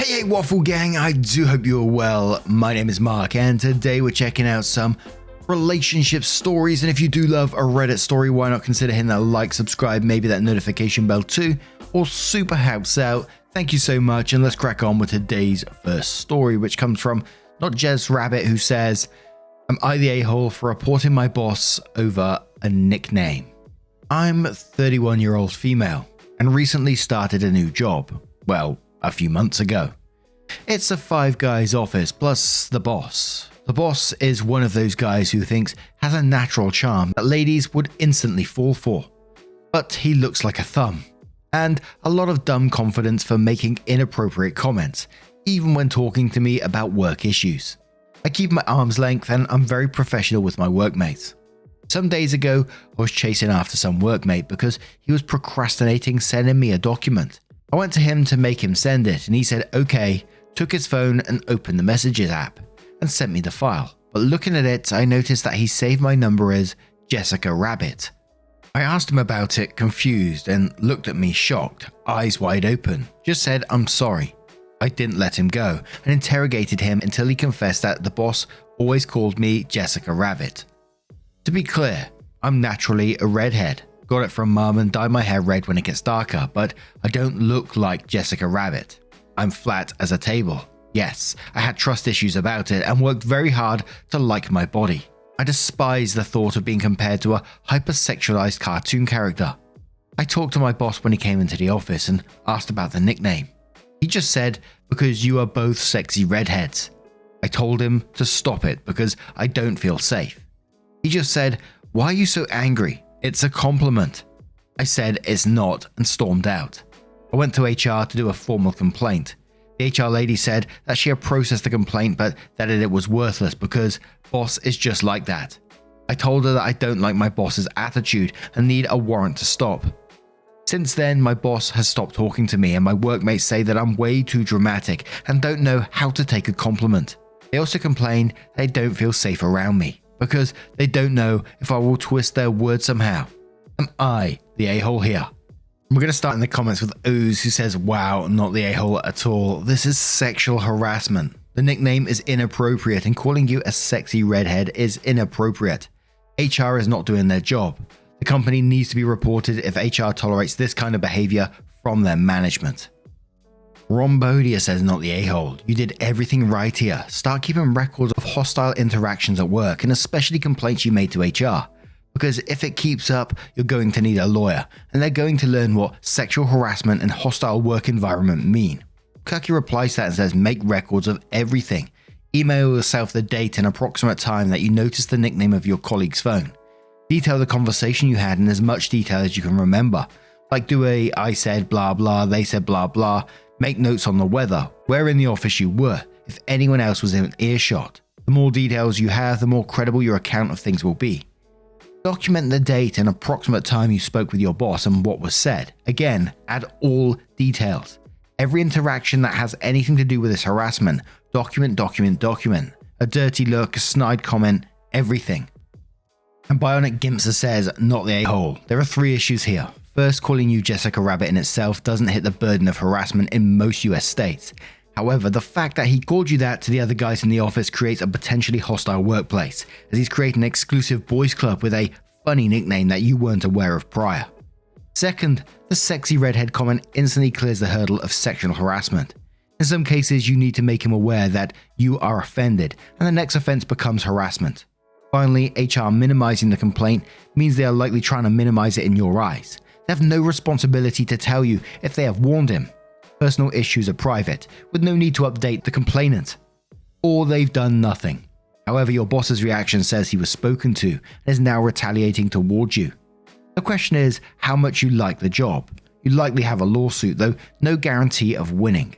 Hey Waffle Gang, I do hope you are well. My name is Mark and today we're checking out some relationship stories, and if you do love a Reddit story, why not consider hitting that like, subscribe, maybe that notification bell too, or super helps out. Thank you so much, and let's crack on with today's first story, which comes from Not Jez Rabbit, who says, am I the a-hole for reporting my boss over a nickname? I'm a 31-year-old female and recently started a new job. Well, a few months ago. It's a 5 guys office plus the boss. The boss is one of those guys who thinks has a natural charm that ladies would instantly fall for. But he looks like a thumb. And a lot of dumb confidence for making inappropriate comments, even when talking to me about work issues. I keep my arm's length and I'm very professional with my workmates. Some days ago, I was chasing after some workmate because he was procrastinating sending me a document. I went to him to make him send it and he said okay, took his phone and opened the messages app and sent me the file. But looking at it, I noticed that he saved my number as Jessica Rabbit. I asked him about it, confused, and looked at me shocked, eyes wide open, just said I'm sorry. I didn't let him go and interrogated him until he confessed that the boss always called me Jessica Rabbit. To be clear, I'm naturally a redhead. Got it from mum and dye my hair red when it gets darker, but I don't look like Jessica Rabbit. I'm flat as a table. Yes, I had trust issues about it and worked very hard to like my body. I despise the thought of being compared to a hypersexualized cartoon character. I talked to my boss when he came into the office and asked about the nickname. He just said, because you are both sexy redheads. I told him to stop it because I don't feel safe. He just said, why are you so angry? It's a compliment. I said it's not and stormed out. I went to HR to do a formal complaint. The HR lady said that she had processed the complaint but that it was worthless because boss is just like that. I told her that I don't like my boss's attitude and need a warrant to stop. Since then, my boss has stopped talking to me and my workmates say that I'm way too dramatic and don't know how to take a compliment. They also complain they don't feel safe around me because they don't know if I will twist their words somehow. Am I the a-hole here? We're going to start in the comments with Ooze, who says, wow, not the a-hole at all. This is sexual harassment. The nickname is inappropriate and calling you a sexy redhead is inappropriate. HR is not doing their job. The company needs to be reported if HR tolerates this kind of behavior from their management. Rombodia says, not the a-hole. You did everything right here. Start keeping records of hostile interactions at work and especially complaints you made to HR. Because if it keeps up, you're going to need a lawyer and they're going to learn what sexual harassment and hostile work environment mean. Kirky replies to that and says, make records of everything. Email yourself the date and approximate time that you noticed the nickname of your colleague's phone. Detail the conversation you had in as much detail as you can remember. Like do a I said blah blah, they said blah blah. Make notes on the weather, where in the office you were, if anyone else was in earshot. The more details you have, the more credible your account of things will be. Document the date and approximate time you spoke with your boss and what was said. Again, add all details. Every interaction that has anything to do with this harassment, document. A dirty look, a snide comment, everything. And Bionic Gimpster says, not the a-hole. There are 3 issues here. First, calling you Jessica Rabbit in itself doesn't hit the burden of harassment in most US states. However, the fact that he called you that to the other guys in the office creates a potentially hostile workplace, as he's creating an exclusive boys club with a funny nickname that you weren't aware of prior. Second, the sexy redhead comment instantly clears the hurdle of sexual harassment. In some cases, you need to make him aware that you are offended, and the next offense becomes harassment. Finally, HR minimizing the complaint means they are likely trying to minimize it in your eyes. They have no responsibility to tell you if they have warned him. Personal issues are private, with no need to update the complainant. Or they've done nothing. However, your boss's reaction says he was spoken to and is now retaliating towards you. The question is how much you like the job. You likely have a lawsuit, though no guarantee of winning.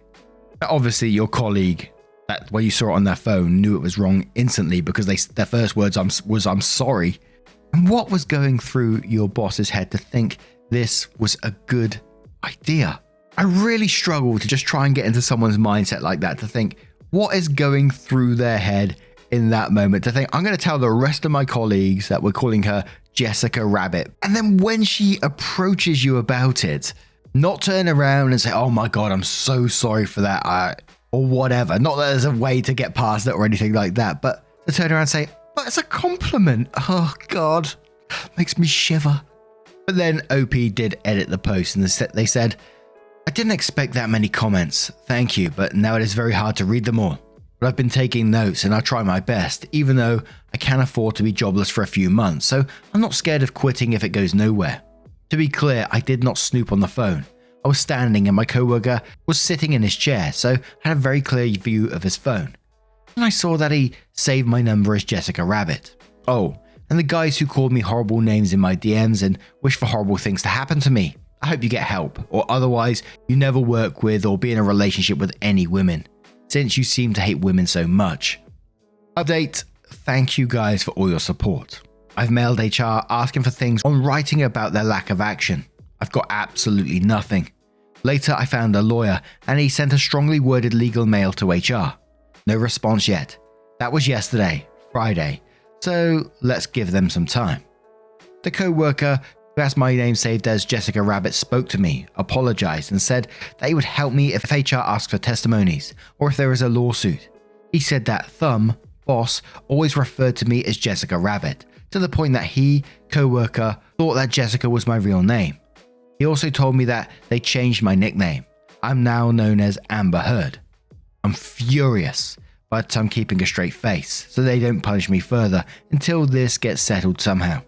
Obviously, your colleague, that when you saw it on their phone, knew it was wrong instantly because their first words was I'm sorry. And what was going through your boss's head to think this was a good idea? I really struggle to just try and get into someone's mindset like that, to think what is going through their head in that moment, to think I'm going to tell the rest of my colleagues that we're calling her Jessica Rabbit. And then when she approaches you about it, not turn around and say, oh my God, I'm so sorry for that. or whatever. Not that there's a way to get past it or anything like that, but to turn around and say, but it's a compliment. Oh God, makes me shiver. But then OP did edit the post and they said, I didn't expect that many comments. Thank you, but now it is very hard to read them all. But I've been taking notes and I'll try my best, even though I can't afford to be jobless for a few months, so I'm not scared of quitting if it goes nowhere. To be clear, I did not snoop on the phone. I was standing and my coworker was sitting in his chair, so I had a very clear view of his phone. And I saw that he saved my number as Jessica Rabbit. Oh, and the guys who called me horrible names in my DMs and wish for horrible things to happen to me. I hope you get help, or otherwise you never work with or be in a relationship with any women, since you seem to hate women so much. Update, thank you guys for all your support. I've mailed HR asking for things on writing about their lack of action. I've got absolutely nothing. Later I found a lawyer and he sent a strongly worded legal mail to HR. No response yet. That was yesterday, Friday, so let's give them some time. The co-worker who has my name saved as Jessica Rabbit spoke to me, apologized and said that he would help me if HR asks for testimonies or if there is a lawsuit. He said that boss, always referred to me as Jessica Rabbit, to the point that he, co-worker, thought that Jessica was my real name. He also told me that they changed my nickname. I'm now known as Amber Heard. I'm furious, but I'm keeping a straight face so they don't punish me further until this gets settled somehow.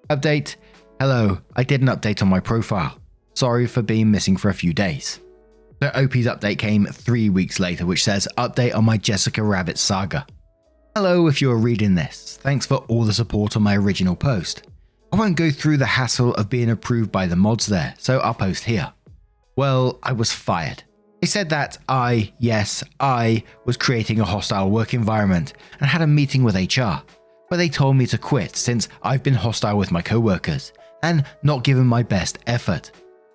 Update. Hello, I did an update on my profile. Sorry for being missing for a few days. The OP's update came 3 weeks later, which says, update on my Jessica Rabbit saga. Hello if you're reading this. Thanks for all the support on my original post. I won't go through the hassle of being approved by the mods there, so I'll post here. Well, I was fired. They said that I was creating a hostile work environment and had a meeting with HR, where they told me to quit since I've been hostile with my coworkers and not given my best effort.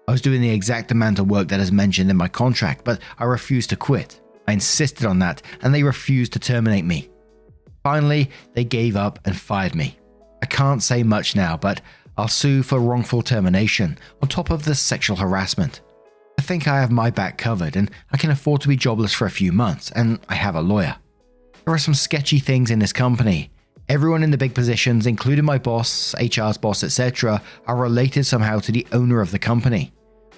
I was doing the exact amount of work that is mentioned in my contract, but I refused to quit. I insisted on that and they refused to terminate me. Finally, they gave up and fired me. I can't say much now, but I'll sue for wrongful termination on top of the sexual harassment. I think I have my back covered and I can afford to be jobless for a few months, and I have a lawyer. There are some sketchy things in this company. Everyone in the big positions, including my boss, HR's boss, etc., are related somehow to the owner of the company.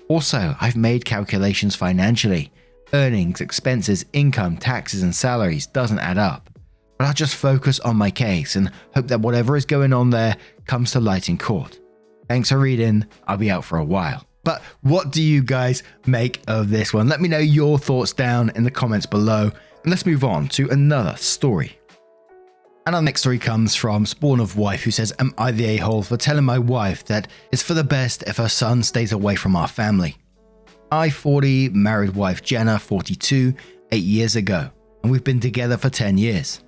Also, I've made calculations financially. Earnings, expenses, income, taxes, and salaries doesn't add up. But I'll just focus on my case and hope that whatever is going on there comes to light in court. Thanks for reading. I'll be out for a while. But what do you guys make of this one? Let me know your thoughts down in the comments below. And let's move on to another story. And our next story comes from Spawn of Wife, who says, am I the a-hole for telling my wife that it's for the best if her son stays away from our family? I, 40, married wife Jenna, 42, 8 years ago, and we've been together for 10 years.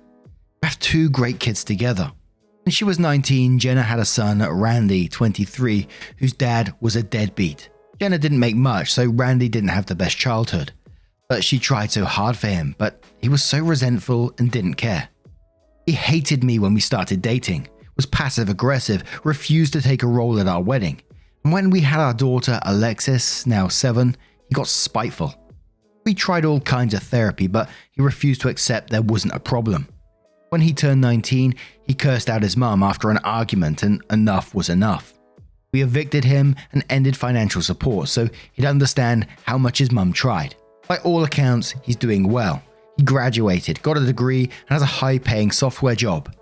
We have 2 great kids together. When she was 19, Jenna had a son, Randy, 23, whose dad was a deadbeat. Jenna didn't make much, so Randy didn't have the best childhood. But she tried so hard for him, but he was so resentful and didn't care. He hated me when we started dating, was passive-aggressive, refused to take a role at our wedding. And when we had our daughter, Alexis, now 7, he got spiteful. We tried all kinds of therapy, but he refused to accept there wasn't a problem. When he turned 19, he cursed out his mum after an argument, and enough was enough. We evicted him and ended financial support so he'd understand how much his mum tried. By all accounts, he's doing well. He graduated, got a degree, and has a high-paying software job.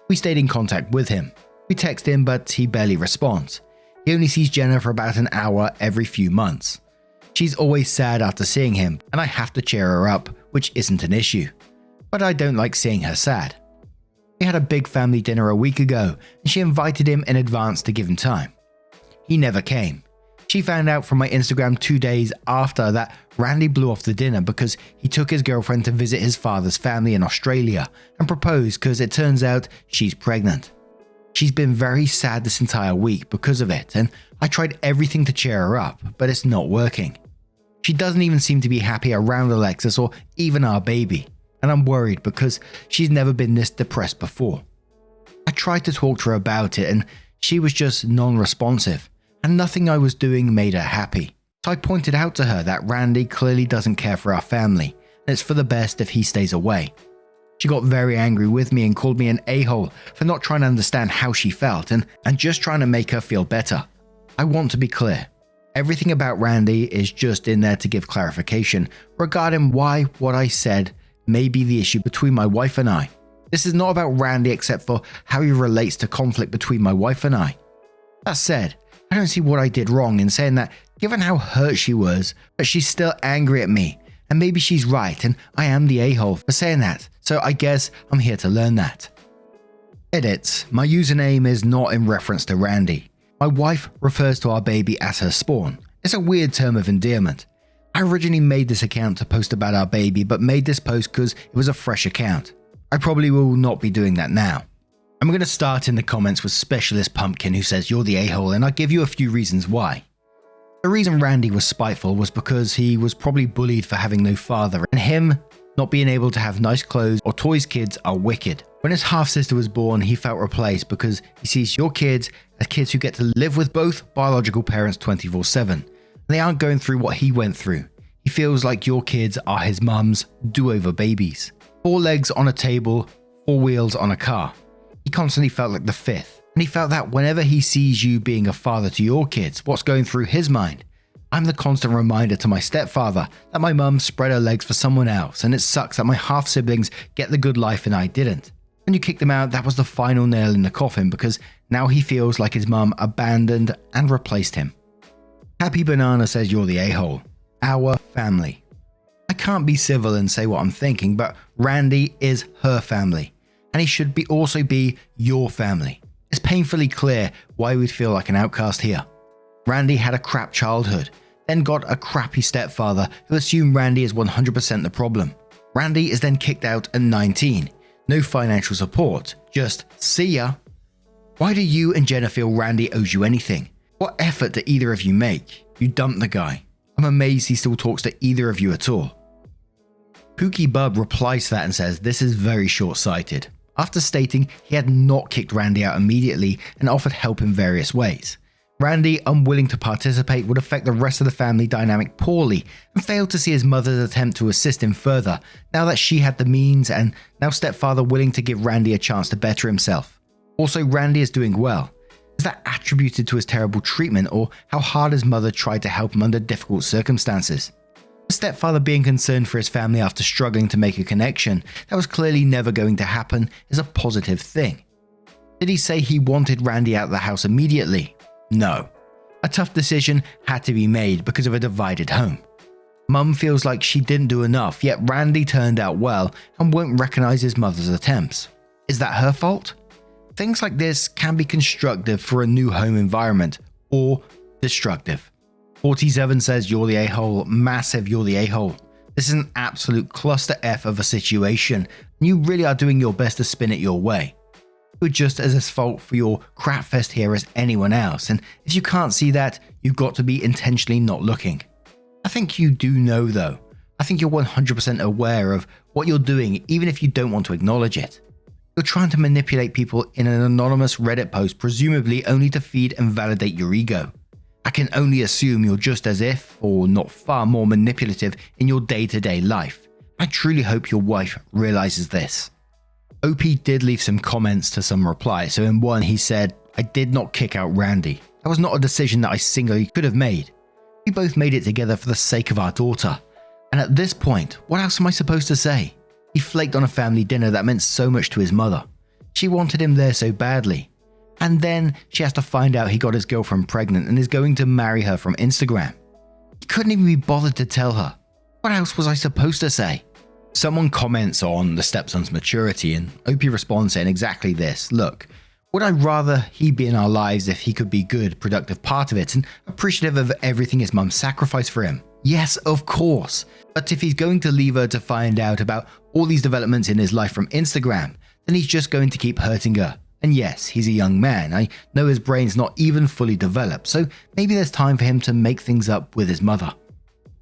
We stayed in contact with him. We text him, but he barely responds. He only sees Jenna for about an hour every few months. She's always sad after seeing him, and I have to cheer her up, which isn't an issue. But I don't like seeing her sad. We had a big family dinner a week ago, and she invited him in advance to give him time. He never came. She found out from my Instagram 2 days after that Randy blew off the dinner because he took his girlfriend to visit his father's family in Australia and proposed because it turns out she's pregnant. She's been very sad this entire week because of it, and I tried everything to cheer her up, but it's not working. She doesn't even seem to be happy around Alexis or even our baby, and I'm worried because she's never been this depressed before. I tried to talk to her about it and she was just non-responsive, and nothing I was doing made her happy. So I pointed out to her that Randy clearly doesn't care for our family and it's for the best if he stays away. She got very angry with me and called me an a-hole for not trying to understand how she felt and just trying to make her feel better. I want to be clear. Everything about Randy is just in there to give clarification regarding why what I said may be the issue between my wife and I. This is not about Randy except for how he relates to conflict between my wife and I. That said, I don't see what I did wrong in saying that given how hurt she was, but she's still angry at me. And maybe she's right and I am the a-hole for saying that, so I guess I'm here to learn that. Edit. My username is not in reference to Randy. My wife refers to our baby as her spawn. It's a weird term of endearment. I originally made this account to post about our baby, but made this post because it was a fresh account. I probably will not be doing that now. I'm going to start in the comments with Specialist Pumpkin who says you're the a-hole, and I'll give you a few reasons why. The reason Randy was spiteful was because he was probably bullied for having no father, and him not being able to have nice clothes or toys kids are wicked. When his half-sister was born, he felt replaced because he sees your kids as kids who get to live with both biological parents 24/7. They aren't going through what he went through. He feels like your kids are his mum's do-over babies. 4 legs on a table, 4 wheels on a car. He constantly felt like the 5th, and he felt that whenever he sees you being a father to your kids, what's going through his mind? I'm the constant reminder to my stepfather that my mum spread her legs for someone else, and it sucks that my half-siblings get the good life and I didn't. When you kicked him out, that was the final nail in the coffin because now he feels like his mum abandoned and replaced him. Happy Banana says you're the a-hole. Our family. I can't be civil and say what I'm thinking, but Randy is her family, and he should also be your family. It's painfully clear why we'd feel like an outcast here. Randy had a crap childhood, then got a crappy stepfather who assumed Randy is 100% the problem. Randy is then kicked out at 19. No financial support, just see ya. Why do you and Jenna feel Randy owes you anything? What effort do either of you make? You dumped the guy. I'm amazed he still talks to either of you at all. Pookie Bub replies to that and says this is very short-sighted, after stating he had not kicked Randy out immediately and offered help in various ways. Randy, unwilling to participate, would affect the rest of the family dynamic poorly and failed to see his mother's attempt to assist him further now that she had the means, and now stepfather willing to give Randy a chance to better himself. Also, Randy is doing well. Is that attributed to his terrible treatment or how hard his mother tried to help him under difficult circumstances? The stepfather being concerned for his family after struggling to make a connection that was clearly never going to happen is a positive thing. Did he say he wanted Randy out of the house immediately? No. A tough decision had to be made because of a divided home. Mum feels like she didn't do enough, yet Randy turned out well and won't recognize his mother's attempts. Is that her fault? Things like this can be constructive for a new home environment, or destructive. 47 says you're the a-hole, massive you're the a-hole. This is an absolute cluster F of a situation, and you really are doing your best to spin it your way. You're just as at fault for your crap fest here as anyone else, and if you can't see that, you've got to be intentionally not looking. I think you do know though. I think you're 100% aware of what you're doing even if you don't want to acknowledge it. You're trying to manipulate people in an anonymous Reddit post presumably only to feed and validate your ego. I can only assume you're just as if, or not far more manipulative in your day-to-day life. I truly hope your wife realizes this. OP did leave some comments to some replies, so in one he said, I did not kick out Randy. That was not a decision that I singly could have made. We both made it together for the sake of our daughter. And at this point, what else am I supposed to say? He flaked on a family dinner that meant so much to his mother. She wanted him there so badly. And then she has to find out he got his girlfriend pregnant and is going to marry her from Instagram. He couldn't even be bothered to tell her. What else was I supposed to say? Someone comments on the stepson's maturity and OP responds saying exactly this. Look, would I rather he be in our lives if he could be good, productive part of it and appreciative of everything his mum sacrificed for him? Yes, of course. But if he's going to leave her to find out about all these developments in his life from Instagram, then he's just going to keep hurting her. And yes, he's a young man. I know his brain's not even fully developed, so maybe there's time for him to make things up with his mother.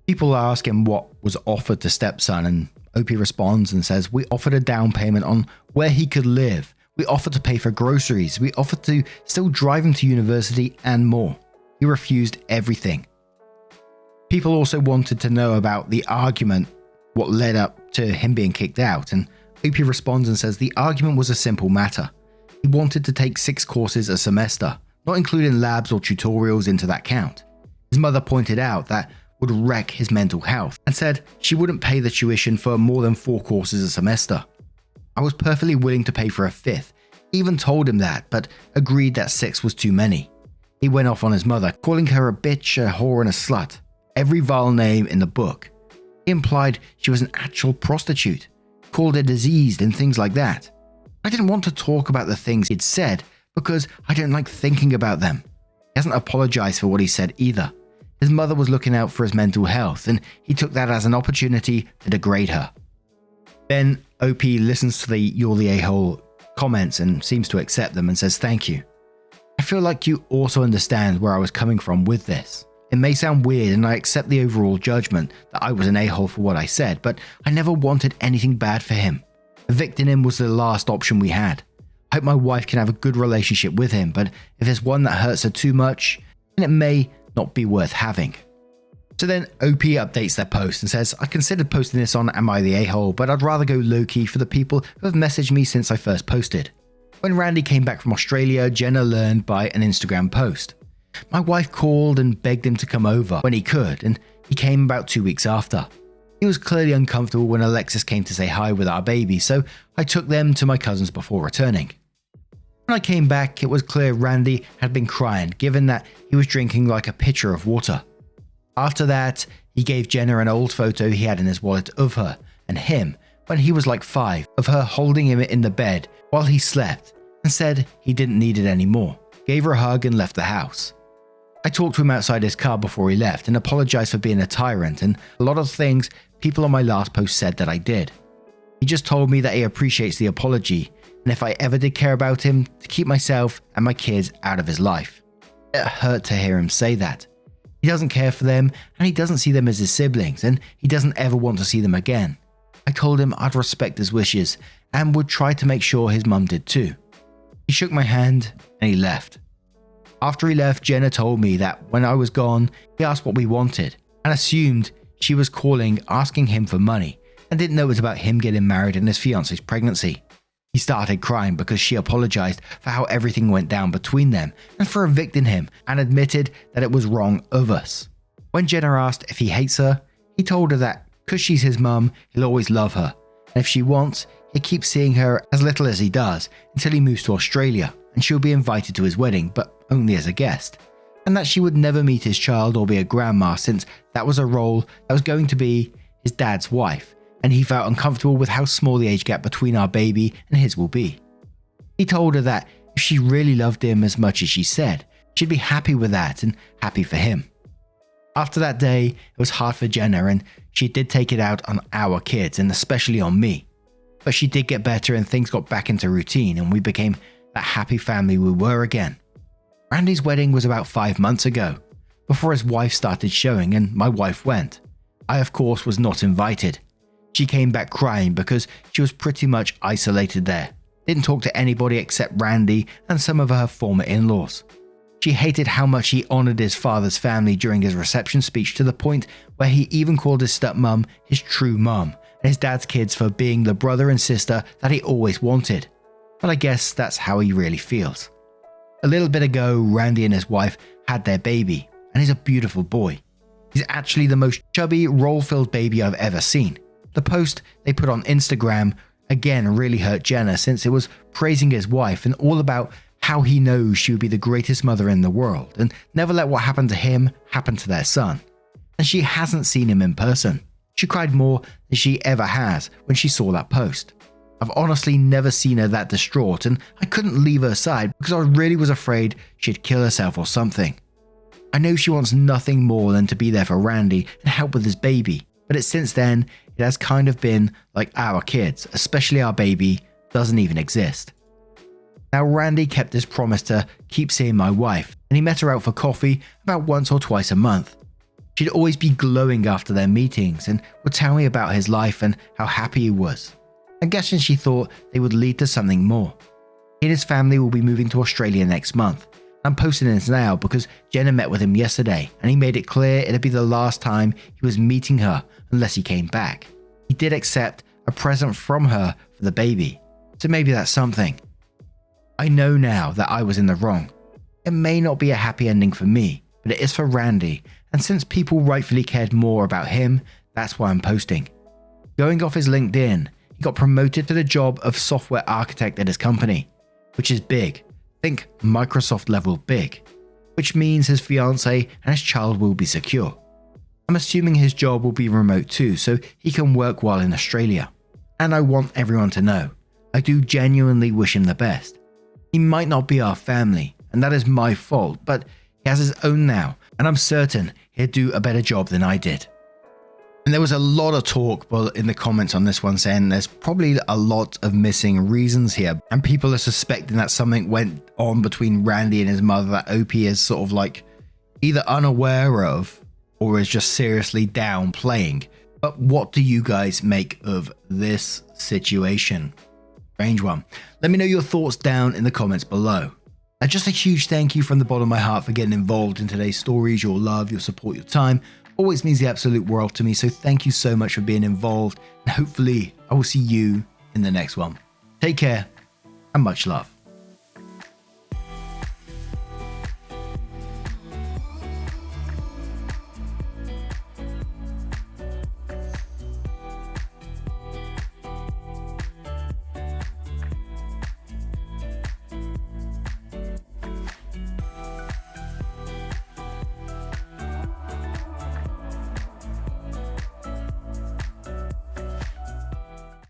People ask him what was offered to stepson, and OP responds and says, we offered a down payment on where he could live. We offered to pay for groceries. We offered to still drive him to university and more. He refused everything. People also wanted to know about the argument what led up to him being kicked out, and OP responds and says the argument was a simple matter. He wanted to take 6 courses a semester, not including labs or tutorials into that count. His mother pointed out that would wreck his mental health and said she wouldn't pay the tuition for more than 4 courses a semester. I was perfectly willing to pay for a 5th, even told him that, but agreed that 6 was too many. He went off on his mother, calling her a bitch, a whore and a slut, every vile name in the book. He implied she was an actual prostitute, called her diseased and things like that. I didn't want to talk about the things he'd said because I don't like thinking about them. He hasn't apologized for what he said either. His mother was looking out for his mental health, and he took that as an opportunity to degrade her. Then OP listens to the "you're the a-hole" comments and seems to accept them and says thank you. I feel like you also understand where I was coming from with this. It may sound weird and I accept the overall judgment that I was an a-hole for what I said, but I never wanted anything bad for him. Evicting him was the last option we had. I hope my wife can have a good relationship with him, but if there's one that hurts her too much, then it may not be worth having. So then OP updates their post and says, I considered posting this on Am I the A-hole, but I'd rather go low-key for the people who have messaged me since I first posted. When Randy came back from Australia, Jenna learned by an Instagram post. My wife called and begged him to come over when he could, and he came about 2 weeks after. He was clearly uncomfortable when Alexis came to say hi with our baby, so I took them to my cousins before returning. When I came back, it was clear Randy had been crying, given that he was drinking like a pitcher of water. After that, he gave Jenna an old photo he had in his wallet of her and him when he was like 5, of her holding him in the bed while he slept, and said he didn't need it anymore, gave her a hug and left the house. I talked to him outside his car before he left and apologized for being a tyrant and a lot of things people on my last post said that I did. He just told me that he appreciates the apology, and if I ever did care about him, to keep myself and my kids out of his life. It hurt to hear him say that. He doesn't care for them, and he doesn't see them as his siblings, and he doesn't ever want to see them again. I told him I'd respect his wishes, and would try to make sure his mum did too. He shook my hand, and he left. After he left, Jenna told me that when I was gone, he asked what we wanted, and assumed she was calling asking him for money, and didn't know it was about him getting married and his fiance's pregnancy. He started crying because she apologized for how everything went down between them and for evicting him, and admitted that it was wrong of us. When Jenna asked if he hates her, he told her that because she's his mum, he'll always love her, and if she wants, he'll keep seeing her as little as he does until he moves to Australia, and she'll be invited to his wedding, but only as a guest, and that she would never meet his child or be a grandma since that was a role that was going to be his dad's wife, and he felt uncomfortable with how small the age gap between our baby and his will be. He told her that if she really loved him as much as she said, she'd be happy with that and happy for him. After that day, it was hard for Jenna, and she did take it out on our kids and especially on me. But she did get better and things got back into routine, and we became that happy family we were again. Randy's wedding was about 5 months ago, before his wife started showing and my wife went. I of course was not invited. She came back crying because she was pretty much isolated there, didn't talk to anybody except Randy and some of her former in-laws. She hated how much he honoured his father's family during his reception speech, to the point where he even called his stepmom his true mum and his dad's kids for being the brother and sister that he always wanted. But I guess that's how he really feels. A little bit ago, Randy and his wife had their baby, and he's a beautiful boy. He's actually the most chubby, roll-filled baby I've ever seen. The post they put on Instagram again really hurt Jenna, since it was praising his wife and all about how he knows she would be the greatest mother in the world and never let what happened to him happen to their son. And she hasn't seen him in person. She cried more than she ever has when she saw that post. I've honestly never seen her that distraught, and I couldn't leave her side because I really was afraid she'd kill herself or something. I know she wants nothing more than to be there for Randy and help with his baby, but since then, it has kind of been like our kids, especially our baby, doesn't even exist. Now Randy kept his promise to keep seeing my wife, and he met her out for coffee about once or twice a month. She'd always be glowing after their meetings and would tell me about his life and how happy he was. I'm guessing she thought they would lead to something more. He and his family will be moving to Australia next month. I'm posting this now because Jenna met with him yesterday, and he made it clear it'd be the last time he was meeting her unless he came back. he did accept a present from her for the baby. So maybe that's something. I know now that I was in the wrong. It may not be a happy ending for me, but it is for Randy, and since people rightfully cared more about him, that's why I'm posting. Going off his LinkedIn, he got promoted to the job of software architect at his company, which is big. Think Microsoft level big, which means his fiance and his child will be secure. I'm assuming his job will be remote too, so he can work while in Australia. And I want everyone to know, I do genuinely wish him the best. He might not be our family, and that is my fault, but he has his own now, and I'm certain he'll do a better job than I did. And there was a lot of talk in the comments on this one saying there's probably a lot of missing reasons here, and people are suspecting that something went on between Randy and his mother that OP is sort of like either unaware of or is just seriously downplaying. But what do you guys make of this situation? Strange one. Let me know your thoughts down in the comments below. And just a huge thank you from the bottom of my heart for getting involved in today's stories. Your love, your support, your time always means the absolute world to me. So thank you so much for being involved. And hopefully I will see you in the next one. Take care and much love.